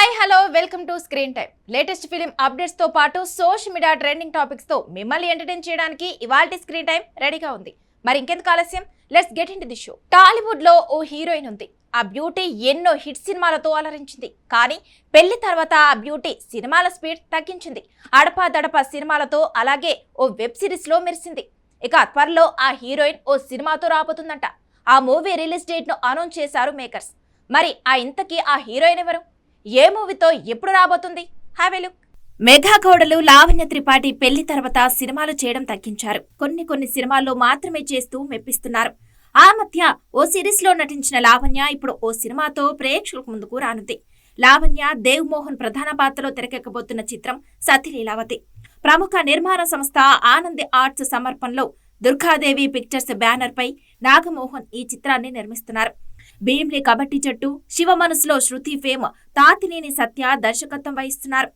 Hi hello welcome to screen time. Latest film updates తో పాటు social media trending topics తో మిమ్మల్ని entertain చేయడానికి ఇవాల్టి స్క్రీన్ టైం రెడీగా ఉంది. మరి ఇంకెందుకు ఆలస్యం, let's get into the show. Tollywood లో ఓ హీరోయిన్ ఉంది. ఆ బ్యూటీ ఎన్నో హిట్ సినిమాలతో అలరించింది. కానీ పెళ్లి తర్వాత ఆ బ్యూటీ సినిమాల స్పీడ్ తగ్గించింది. అడపా సినిమాలతో అలాగే ఓ వెబ్ సిరీస్ లో మెరిసింది. ఇక త్వరలో ఆ హీరోయిన్ ఓ సినిమాతో రాబోతుందంట. ఆ మూవీ రిలీజ్ డేట్ ను అనౌన్స్ చేశారు మేకర్స్. మరి ఇంతకీ ఆ హీరోయిన్ ఎవరు, ఏ మూవీతో ఎప్పుడు రాబోతుంది? Have a look. మెగా కోడలు లావణ్య త్రిపాఠి పెళ్లి తర్వాత సినిమాలు చేయడం తగ్గించారు. కొన్ని సినిమాల్లో మాత్రమే చేస్తూ మెప్పిస్తున్నారు. ఆ మధ్య ఓ సిరీస్ లో నటించిన లావణ్య ఇప్పుడు ఓ సినిమాతో ప్రేక్షకుల ముందుకు రానుంది. లావణ్య దేవ్ మోహన్ ప్రధాన పాత్రలో తెరకెక్కబోతున్న చిత్రం సతి లీలావతి. ప్రముఖ నిర్మాణ సంస్థ ఆనంద్ ఆర్ట్స్ సమర్పణలో దుర్గాదేవి పిక్చర్స్ బ్యానర్ పై నాగమోహన్ ఈ చిత్రాన్ని నిర్మిస్తున్నారు. భీమ్లీ కబడ్డీ జట్టు, శివ మనసులో శృతి ఫేమ్, తాతినేని సత్య దర్శకత్వం వహిస్తున్నారు.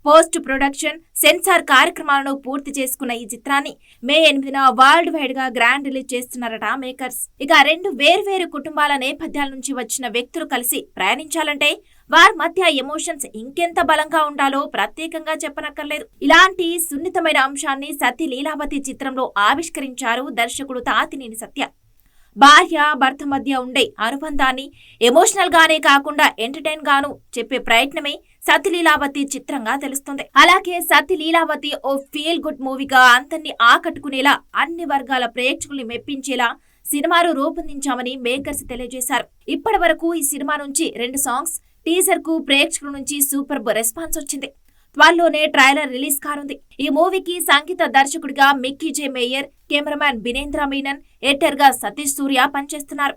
పోస్ట్ ప్రొడక్షన్, సెన్సార్ కార్యక్రమాలను పూర్తి చేసుకున్న ఈ చిత్రాన్ని మే 8న వరల్డ్ వైడ్ గా గ్రాండ్ రిలీజ్ చేస్తున్నారట మేకర్స్. ఇక రెండు వేర్వేరు కుటుంబాల నేపథ్యాల నుంచి వచ్చిన వ్యక్తులు కలిసి ప్రయాణించాలంటే వారి మధ్య ఎమోషన్స్ ఇంకెంత బలంగా ఉండాలో ప్రత్యేకంగా చెప్పనక్కర్లేదు. ఇలాంటి సున్నితమైన అంశాన్ని సతి లీలావతి చిత్రంలో ఆవిష్కరించారు దర్శకుడు తాతినేని సత్య. భార్య భర్త మధ్య ఉండే అనుబంధాన్ని ఎమోషనల్ గానే కాకుండా ఎంటర్టైన్ గాను చెప్పే ప్రయత్నమే సతి లీలావతి చిత్రంగా తెలుస్తుంది. అలాగే సతి లీలావతి ఓ ఫీల్ గుడ్ మూవీగా అందరినీ ఆకట్టుకునేలా, అన్ని వర్గాల ప్రేక్షకుల్ని మెప్పించేలా సినిమాను రూపొందించామని మేకర్స్ తెలియజేశారు. ఇప్పటి వరకు ఈ సినిమా నుంచి 2 సాంగ్స్ టీజర్ కు ప్రేక్షకుల నుంచి సూపర్బ్ రెస్పాన్స్ వచ్చింది. త్వరలోనే ట్రైలర్ రిలీజ్ కానుంది. ఈ మూవీకి సంగీత దర్శకుడిగా మిక్కీ జే మేయర్, కెమెరామ్యాన్ బినేంద్ర మీనన్, ఎడిటర్ గా సతీష్ సూర్య పనిచేస్తున్నారు.